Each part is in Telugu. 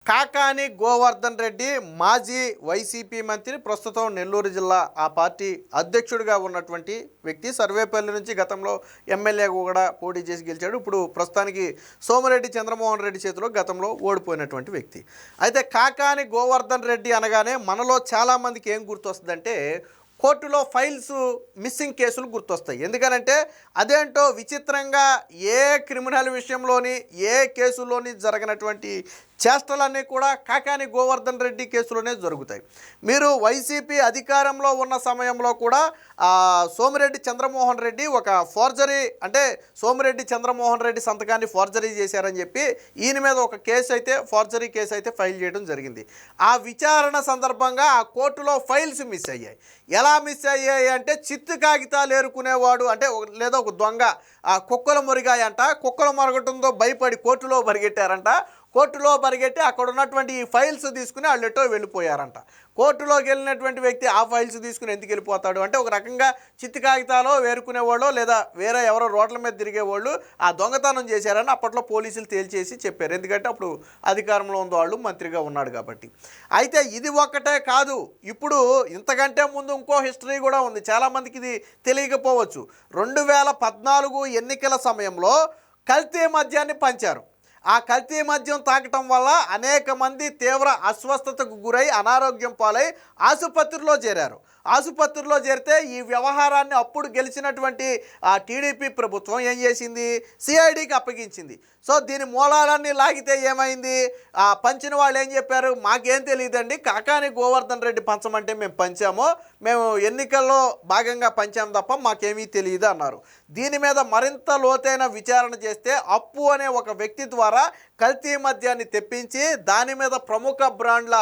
కాకాని గోవర్ధన్ రెడ్డి మాజీ వైసీపీ మంత్రి, ప్రస్తుతం నెల్లూరు జిల్లా ఆ పార్టీ అధ్యక్షుడిగా ఉన్నటువంటి వ్యక్తి. సర్వేపల్లి నుంచి గతంలో ఎమ్మెల్యేగా కూడా పోటీ చేసి గెలిచాడు. ఇప్పుడు ప్రస్తుతానికి సోమిరెడ్డి చంద్రమోహన్ రెడ్డి చేతిలో గతంలో ఓడిపోయినటువంటి వ్యక్తి. అయితే కాకాని గోవర్ధన్ రెడ్డి అనగానే మనలో చాలామందికి ఏం గుర్తొస్తుందంటే కోర్టులో ఫైల్స్ మిస్సింగ్ కేసులు గుర్తొస్తాయి. ఎందుకనంటే అదేంటో విచిత్రంగా ఏ క్రిమినల్ విషయంలోని ఏ కేసులోని జరగనటువంటి చేష్టలన్నీ కూడా కాకాని గోవర్ధన్ రెడ్డి కేసులోనే జరుగుతాయి. మీరు వైసీపీ అధికారంలో ఉన్న సమయంలో కూడా సోమిరెడ్డి చంద్రమోహన్ రెడ్డి ఒక ఫోర్జరీ, అంటే సోమిరెడ్డి చంద్రమోహన్ రెడ్డి సంతకాన్ని ఫోర్జరీ చేశారని చెప్పి ఈయన మీద ఒక కేసు అయితే ఫోర్జరీ కేసు అయితే ఫైల్ చేయడం జరిగింది. ఆ విచారణ సందర్భంగా ఆ కోర్టులో ఫైల్స్ మిస్ అయ్యాయి. ఎలా మిస్ అయ్యాయి అంటే చిత్తు కాగితాలు ఏరుకునేవాడు, అంటే లేదా ఒక దొంగ కుక్కలు మురిగాయంట, కుక్కలు మొరగటంతో భయపడి కోర్టులో పరిగెట్టారంట. కోర్టులో పరిగెట్టి అక్కడ ఉన్నటువంటి ఈ ఫైల్స్ తీసుకుని వాళ్ళు ఎటో వెళ్ళిపోయారంట. కోర్టులోకి వెళ్ళినటువంటి వ్యక్తి ఆ ఫైల్స్ తీసుకుని ఎందుకు వెళ్ళిపోతాడు అంటే ఒక రకంగా చిత్తు కాగితాలో వేరుకునేవాళ్ళు లేదా వేరే ఎవరో రోడ్ల మీద తిరిగేవాళ్ళు ఆ దొంగతనం చేశారని అప్పట్లో పోలీసులు తేల్చేసి చెప్పారు. ఎందుకంటే అప్పుడు అధికారంలో ఉన్న వాళ్ళు మంత్రిగా ఉన్నాడు కాబట్టి. అయితే ఇది ఒక్కటే కాదు, ఇప్పుడు ఇంతకంటే ముందు ఇంకో హిస్టరీ కూడా ఉంది. చాలామందికి ఇది తెలియకపోవచ్చు. 2014 ఎన్నికల సమయంలో కల్తీ మద్యాన్ని పంచారు. ఆ కల్తీ మద్యం తాగటం వల్ల అనేక మంది తీవ్ర అస్వస్థతకు గురై అనారోగ్యం పాలై ఆసుపత్రిలో చేరారు. ఆసుపత్రిలో చేరితే ఈ వ్యవహారాన్ని అప్పుడు గెలిచినటువంటి టీడీపీ ప్రభుత్వం ఏం చేసింది, సిఐడికి అప్పగించింది. సో దీని మూలాలన్నీ లాగితే ఏమైంది, పంచిన వాళ్ళు ఏం చెప్పారు, మాకేం తెలియదండి, కాకాని గోవర్ధన్ రెడ్డి పంచమంటే మేము పంచాము, మేము ఎన్నికల్లో భాగంగా పంచాము తప్ప మాకేమీ తెలియదు అన్నారు. దీని మీద మరింత లోతైన విచారణ చేస్తే అప్పు అనే ఒక వ్యక్తి ద్వారా కల్తీ మద్యాన్ని తెప్పించి దాని మీద ప్రముఖ బ్రాండ్ల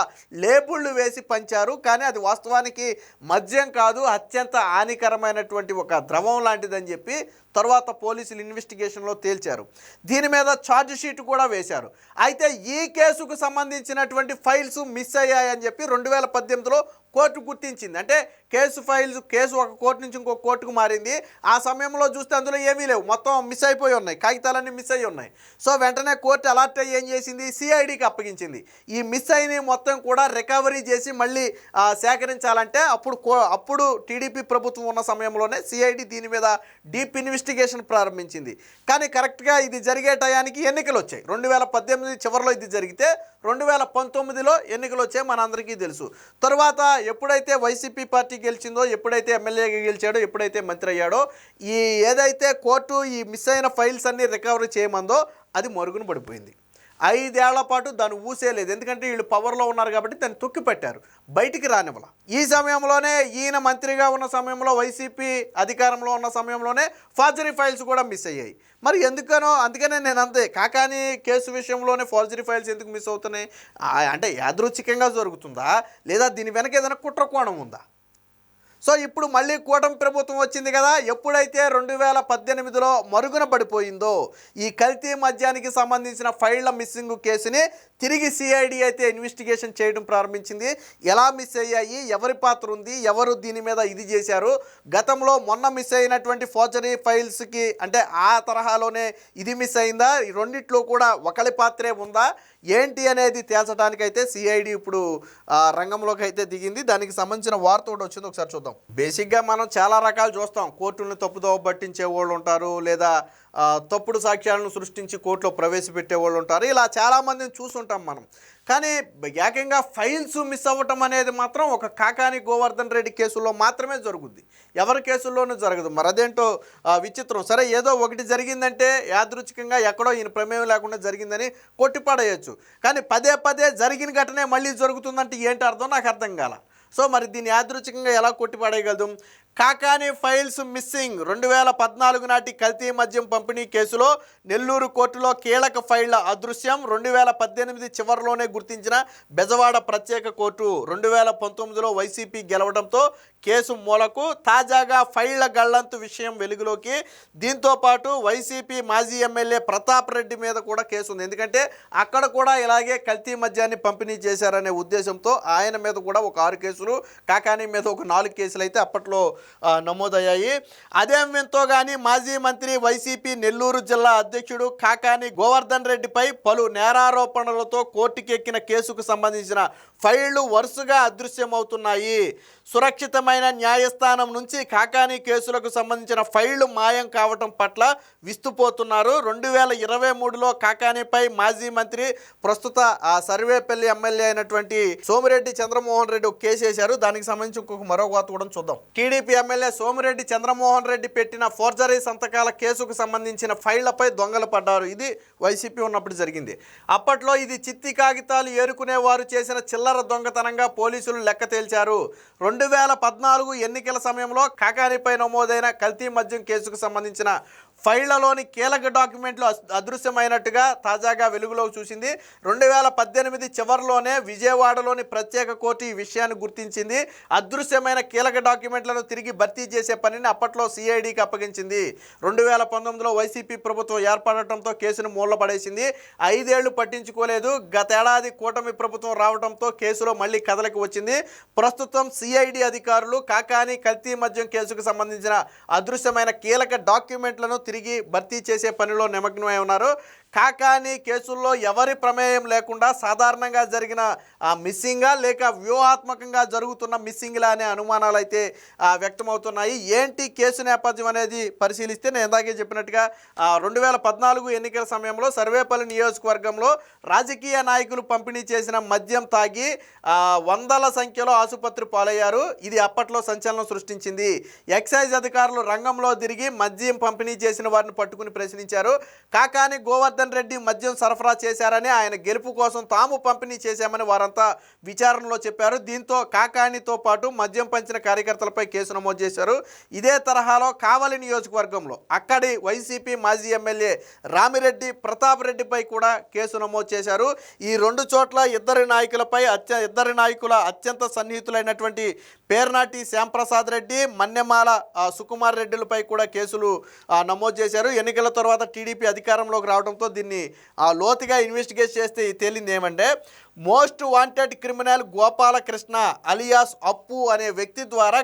లేబుళ్ళు వేసి పంచారు. కానీ అది వాస్తవానికి మద్యం కాదు, అత్యంత హానికరమైనటువంటి ఒక ద్రవం లాంటిదని చెప్పి తర్వాత పోలీసులు ఇన్వెస్టిగేషన్లో తేల్చారు. దీని మీద ఛార్జ్ షీట్ కూడా వేశారు. అయితే ఈ కేసుకు సంబంధించినటువంటి ఫైల్స్ మిస్ అయ్యాయని చెప్పి 2018లో కోర్టు గుర్తించింది. అంటే కేసు ఒక కోర్టు నుంచి ఇంకో కోర్టుకు మారింది. ఆ సమయంలో చూస్తే అందులో ఏమీ లేవు, మొత్తం మిస్ అయిపోయి ఉన్నాయి, కాగితాలన్నీ మిస్ అయ్యి ఉన్నాయి. సో వెంటనే కోర్టు అలర్ట్ అయ్యి ఏం చేసింది, సిఐడికి అప్పగించింది. ఈ మిస్ అయిన మొత్తం కూడా రికవరీ చేసి మళ్ళీ సేకరించాలంటే అప్పుడు టీడీపీ ప్రభుత్వం ఉన్న సమయంలోనే సిఐడి దీని మీద డీప్ ఇన్వెస్టిగేషన్ ప్రారంభించింది. కానీ కరెక్ట్గా ఇది జరిగే టయానికి ఎన్నికలు వచ్చాయి. 2018 చివరిలో ఇది జరిగితే 2019లో ఎన్నికలు వచ్చాయి, మనందరికీ తెలుసు. తర్వాత ఎప్పుడైతే వైసీపీ పార్టీ గెలిచిందో, ఎప్పుడైతే ఎమ్మెల్యేగా గెలిచాడో, ఎప్పుడైతే మంత్రి అయ్యాడో, ఏదైతే కోర్టు ఈ మిస్ అయిన ఫైల్స్ అన్నీ రికవరీ చేయమందో అది మరుగున పడిపోయింది. 5 ఏళ్ల పాటు దాన్ని ఊసేయలేదు. ఎందుకంటే వీళ్ళు పవర్లో ఉన్నారు కాబట్టి దాన్ని తొక్కి పెట్టారు, బయటికి రానివ్వాల. ఈ సమయంలోనే ఈయన మంత్రిగా ఉన్న సమయంలో, వైసీపీ అధికారంలో ఉన్న సమయంలోనే ఫోర్జరీ ఫైల్స్ కూడా మిస్ అయ్యాయి. మరి అందుకనే నేను అంతే, కాకాని కేసు విషయంలోనే ఫోర్జరీ ఫైల్స్ ఎందుకు మిస్ అవుతున్నాయి అంటే యాదృచ్ఛికంగా జరుగుతుందా లేదా దీని వెనక ఏదైనా కుట్రకోణం ఉందా? సో ఇప్పుడు మళ్ళీ కూటమి ప్రభుత్వం వచ్చింది కదా, ఎప్పుడైతే 2018లో మరుగున పడిపోయిందో ఈ కల్తీ మద్యానికి సంబంధించిన ఫైళ్ల మిస్సింగ్ కేసుని తిరిగి సిఐడి అయితే ఇన్వెస్టిగేషన్ చేయడం ప్రారంభించింది. ఎలా మిస్ అయ్యాయి, ఎవరి పాత్ర ఉంది, ఎవరు దీని మీద ఇది చేశారు, గతంలో మొన్న మిస్ అయినటువంటి ఫోర్జరీ ఫైల్స్కి అంటే ఆ తరహాలోనే ఇది మిస్ అయిందా, ఈ రెండిట్లో కూడా ఒకరి పాత్రే ఉందా ఏంటి అనేది తేల్చడానికైతే సిఐడి ఇప్పుడు రంగంలోకి అయితే దిగింది. దానికి సంబంధించిన వార్త ఒకటి వచ్చింది, ఒకసారి చూద్దాం. బేసిక్గా మనం చాలా రకాలు చూస్తాం. కోర్టులను తప్పుదోవ పట్టించే వాళ్ళు ఉంటారు, లేదా తప్పుడు సాక్ష్యాలను సృష్టించి కోర్టులో ప్రవేశపెట్టే వాళ్ళు ఉంటారు. ఇలా చాలామందిని చూసుంటాం మనం. కానీ ఏకంగా ఫైల్స్ మిస్ అవ్వటం అనేది మాత్రం ఒక కాకాని గోవర్ధన్ రెడ్డి కేసుల్లో మాత్రమే జరుగుద్ది, ఎవరి కేసుల్లోనూ జరగదు. మరి అదేంటో విచిత్రం. సరే, ఏదో ఒకటి జరిగిందంటే యాదృచ్ఛికంగా ఎక్కడో ఈయన ప్రమేయం లేకుండా జరిగిందని కొట్టిపడేయచ్చు. కానీ పదే పదే జరిగిన ఘటనే మళ్ళీ జరుగుతుందంటే ఏంటి అర్థం, నాకు అర్థం కాల. సో మరి దీన్ని యాదృచ్ఛికంగా ఎలా కొట్టిపడేయగలదు? Kakani files missing. 2014 నాటి కల్తీ మద్యం పంపిణీ కేసులో నెల్లూరు కోర్టులో కీలక ఫైళ్ల అదృశ్యం. 2018 చివరిలోనే గుర్తించిన బెజవాడ ప్రత్యేక కోర్టు 2019లో వైసీపీ గెలవడంతో కేసు మూలకు. తాజాగా ఫైళ్ల గల్లంతు విషయం వెలుగులోకి. దీంతో పాటు వైసీపీ మాజీ ఎమ్మెల్యే ప్రతాప్ రెడ్డి మీద కూడా కేసు ఉంది. ఎందుకంటే అక్కడ కూడా ఇలాగే కల్తీ మద్యాన్ని పంపిణీ చేశారనే ఉద్దేశంతో ఆయన మీద కూడా ఒక 6 కేసులు, కాకాని మీద ఒక 4 కేసులు అయితే అప్పట్లో నమోదయ్యాయి. అదేం వింతో కానీ మాజీ మంత్రి వైసీపీ నెల్లూరు జిల్లా అధ్యక్షుడు కాకాని గోవర్ధన్ రెడ్డిపై పలు నేరారోపణలతో కోర్టుకెక్కిన కేసుకు సంబంధించిన ఫైళ్లు వరుసగా అదృశ్యమవుతున్నాయి. సురక్షితమైన న్యాయస్థానం నుంచి కాకాని కేసులకు సంబంధించిన ఫైళ్లు మాయం కావటం పట్ల విస్తుపోతున్నారు. 2023లో కాకానిపై మాజీ మంత్రి ప్రస్తుత సర్వేపల్లి ఎమ్మెల్యే అయినటువంటి సోమిరెడ్డి చంద్రమోహన్ రెడ్డి ఒక కేసు వేశారు. దానికి సంబంధించి మరో వార్త కూడా చూద్దాం. టీడీపీ ఎమ్మెల్యే సోమిరెడ్డి చంద్రమోహన్ రెడ్డి పెట్టిన ఫోర్జరీ సంతకాల కేసుకు సంబంధించిన ఫైళ్లపై దొంగలు పడ్డారు. ఇది వైసీపీ ఉన్నప్పుడు జరిగింది. అప్పట్లో ఇది చిత్తి కాగితాలు ఏరుకునే వారు చేసిన చిల్లర దొంగతనంగా పోలీసులు లెక్క తేల్చారు. 2014 ఎన్నికల సమయంలో కాకానిపై నమోదైన కల్తీ మద్యం కేసుకు సంబంధించిన ఫైళ్లలోని కీలక డాక్యుమెంట్లు అదృశ్యమైనట్టుగా తాజాగా వెలుగులోకి చూసింది. 2018 చివరిలోనే విజయవాడలోని ప్రత్యేక కోర్టు ఈ విషయాన్ని గుర్తించింది. అదృశ్యమైన కీలక డాక్యుమెంట్లను తిరిగి భర్తీ చేసే పనిని అప్పట్లో సిఐడికి అప్పగించింది. 2019లో వైసీపీ ప్రభుత్వం ఏర్పడటంతో కేసును మూలపడేసింది. 5 ఏళ్లు పట్టించుకోలేదు. గతేడాది కూటమి ప్రభుత్వం రావడంతో కేసులో మళ్లీ కదలికి వచ్చింది. ప్రస్తుతం సిఐడి అధికారులు కాకాని కల్తీ మద్యం కేసుకు సంబంధించిన అదృశ్యమైన కీలక డాక్యుమెంట్లను తిరిగి భర్తీ చేసే పనిలో నిమగ్నమై ఉన్నారు. కాకాని కేసుల్లో ఎవరి ప్రమేయం లేకుండా సాధారణంగా జరిగిన మిస్సింగా లేక వ్యూహాత్మకంగా జరుగుతున్న మిస్సింగ్లా అనే అనుమానాలు అయితే వ్యక్తమవుతున్నాయి. ఏంటి కేసు నేపథ్యం అనేది పరిశీలిస్తే నేను ఇందాకే చెప్పినట్టుగా 2014 ఎన్నికల సమయంలో సర్వేపల్లి నియోజకవర్గంలో రాజకీయ నాయకులు పంపిణీ చేసిన మద్యం తాగి వందల సంఖ్యలో ఆసుపత్రి పాలయ్యారు. ఇది అప్పట్లో సంచలనం సృష్టించింది. ఎక్సైజ్ అధికారులు రంగంలో తిరిగి మద్యం పంపిణీ చేసిన వారిని పట్టుకుని ప్రశ్నించారు. కాకాని గోవర్ధన్ రెడ్డి మద్యం సరఫరా చేశారని, ఆయన గెలుపు కోసం తాము పంపిణీ చేశామని వారంతా విచారణలో చెప్పారు. దీంతో కాకానితో పాటు మద్యం పంచిన కార్యకర్తలపై కేసు నమోదు చేశారు. ఇదే తరహాలో కావలి నియోజకవర్గంలో అక్కడి వైసీపీ మాజీ ఎమ్మెల్యే రామిరెడ్డి ప్రతాప్ రెడ్డిపై కూడా కేసు నమోదు చేశారు. ఈ 2 చోట్ల ఇద్దరి నాయకుల అత్యంత సన్నిహితులైనటువంటి పేర్నాటి శ్యాంప్రసాద్ రెడ్డి, మన్నెమాల సుకుమార్ రెడ్డిలపై కూడా కేసులు నమోదు చేశారు. ఎన్నికల తర్వాత టీడీపీ అధికారంలోకి రావడంతో దీన్ని లోతుగా ఇన్వెస్టిగేట్ చేస్తే తేలింది ఏమంటే, most wanted criminal Gopalakrishna alias అప్పు అనే వ్యక్తి ద్వారా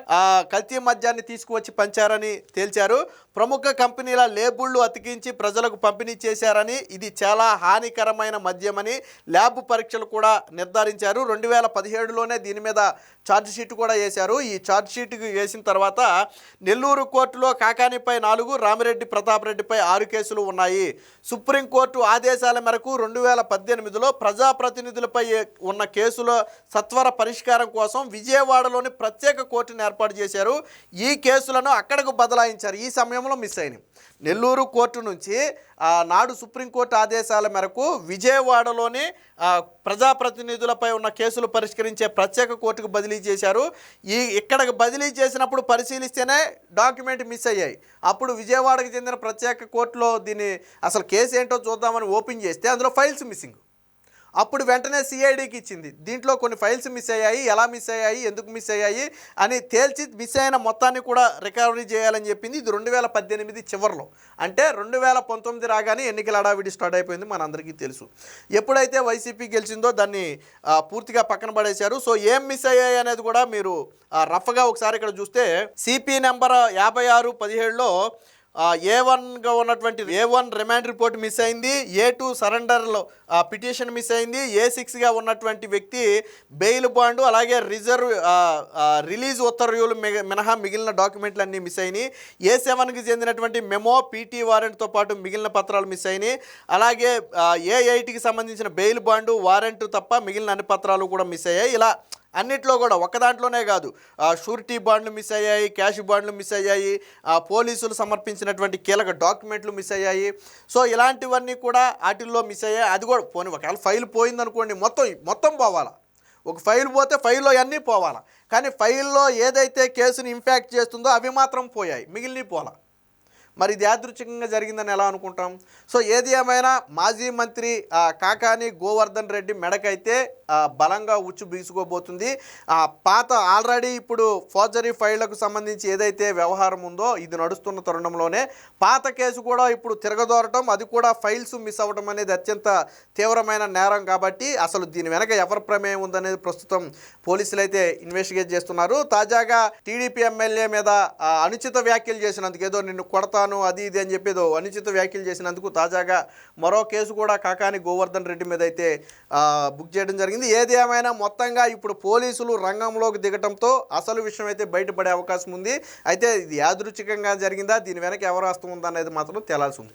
కల్తీ మద్యాన్ని తీసుకువచ్చి పంచారని తేల్చారు. ప్రముఖ కంపెనీల లేబుళ్లు అతికించి ప్రజలకు పంపిణీ చేశారని, ఇది చాలా హానికరమైన మద్యమని ల్యాబ్ పరీక్షలు కూడా నిర్ధారించారు. 2017లోనే దీని మీద ఛార్జ్షీట్ కూడా వేశారు. ఈ ఛార్జ్షీట్ వేసిన తర్వాత నెల్లూరు కోర్టులో కాకానిపై 4, రామిరెడ్డి ప్రతాప్ రెడ్డిపై 6 కేసులు ఉన్నాయి. సుప్రీంకోర్టు ఆదేశాల మేరకు 2018లో ప్రజాప్రతినిధులపై ఉన్న కేసుల సత్వర పరిష్కారం కోసం విజయవాడలోని ప్రత్యేక కోర్టును ఏర్పాటు చేశారు. ఈ కేసులను అక్కడకు బదలాయించారు. ఈ సమయంలో మిస్ అయినాయి. నెల్లూరు కోర్టు నుంచి నాడు సుప్రీంకోర్టు ఆదేశాల మేరకు విజయవాడలోని ప్రజాప్రతినిధులపై ఉన్న కేసులు పరిష్కరించే ప్రత్యేక కోర్టుకు బదిలీ చేశారు. ఇక్కడికి బదిలీ చేసినప్పుడు పరిశీలిస్తేనే డాక్యుమెంట్ మిస్ అయ్యాయి. అప్పుడు విజయవాడకు చెందిన ప్రత్యేక కోర్టులో దీన్ని అసలు కేసు ఏంటో చూద్దామని ఓపెన్ చేస్తే అందులో ఫైల్స్ మిస్సింగ్. అప్పుడు వెంటనే సిఐడికి ఇచ్చింది. దీంట్లో కొన్ని ఫైల్స్ మిస్ అయ్యాయి, ఎలా మిస్ అయ్యాయి, ఎందుకు మిస్ అయ్యాయి అని తేల్చి మిస్ అయిన మొత్తాన్ని కూడా రికవరీ చేయాలని చెప్పింది. ఇది 2018 చివరిలో. అంటే 2019 రాగానే ఎన్నికల హడావిడి స్టార్ట్ అయిపోయింది, మనందరికీ తెలుసు. ఎప్పుడైతే వైసీపీ గెలిచిందో దాన్ని పూర్తిగా పక్కన పడేశారు. సో ఏం మిస్ అయ్యాయి అనేది కూడా మీరు రఫ్గా ఒకసారి ఇక్కడ చూస్తే సిపి నెంబర్ 5617లో A1గా ఉన్నటువంటి A1 రిమాండ్ రిపోర్ట్ మిస్ అయింది. A2 సరెండర్లో పిటిషన్ మిస్ అయింది. A6గా ఉన్నటువంటి వ్యక్తి బెయిల్ బాండు, అలాగే రిలీజ్ ఉత్తర్వులు మినహా మిగిలిన డాక్యుమెంట్లు అన్నీ మిస్ అయినాయి. A7కి చెందినటువంటి మెమో, పీటీ వారెంట్తో పాటు మిగిలిన పత్రాలు మిస్ అయినాయి. అలాగే A8కి సంబంధించిన బెయిల్ బాండు, వారెంట్ తప్ప మిగిలిన అన్ని పత్రాలు కూడా మిస్ అయ్యాయి. ఇలా అన్నిట్లో కూడా ఒక్క దాంట్లోనే కాదు, షూరిటీ బాండ్లు మిస్ అయ్యాయి, క్యాష్ బాండ్లు మిస్ అయ్యాయి, పోలీసులు సమర్పించినటువంటి కీలక డాక్యుమెంట్లు మిస్ అయ్యాయి. సో ఇలాంటివన్నీ కూడా వాటిల్లో మిస్ అయ్యాయి. అది కూడా పోనీ ఒకవేళ ఫైల్ పోయిందనుకోండి, మొత్తం పోవాలా. ఒక ఫైల్ పోతే ఫైల్లో అన్నీ పోవాలా. కానీ ఫైల్లో ఏదైతే కేసుని ఇంపాక్ట్ చేస్తుందో అవి మాత్రం పోయాయి, మిగిలినవి పోలా. మరి ఇది యాదృచ్ఛికంగా జరిగిందని ఎలా అనుకుంటాం? సో ఏది ఏమైనా మాజీ మంత్రి కాకాని గోవర్ధన్ రెడ్డి మెడకైతే బలంగా ఉచ్చు బిగుసుకోబోతుంది. పాత ఆల్రెడీ ఇప్పుడు ఫోర్జరీ ఫైళ్లకు సంబంధించి ఏదైతే వ్యవహారం ఉందో ఇది నడుస్తున్న తరుణంలోనే పాత కేసు కూడా ఇప్పుడు తిరగదోరటం, అది కూడా ఫైల్స్ మిస్ అవ్వడం అనేది అత్యంత తీవ్రమైన నేరం కాబట్టి అసలు దీని వెనక ఎవరి ప్రమేయం ఉందనేది ప్రస్తుతం పోలీసులు అయితే ఇన్వెస్టిగేట్ చేస్తున్నారు. తాజాగా టీడీపీ ఎమ్మెల్యే మీద అనుచిత వ్యాఖ్యలు చేసినందుకు, ఏదో నిన్ను కొడతాను అది ఇది అని చెప్పేదో అనుచిత వ్యాఖ్యలు చేసినందుకు తాజాగా మరో కేసు కూడా కాకాని గోవర్ధన్ రెడ్డి మీద అయితే బుక్ చేయడం జరిగింది. ఏది ఏమైనా మొత్తంగా ఇప్పుడు పోలీసులు రంగంలోకి దిగటంతో అసలు విషయం అయితే బయటపడే అవకాశం ఉంది. అయితే ఇది యాదృచ్ఛికంగా జరిగిందా, దీని వెనక ఎవరు హస్తం ఉందా అనేది మాత్రం తేలాల్సి ఉంది.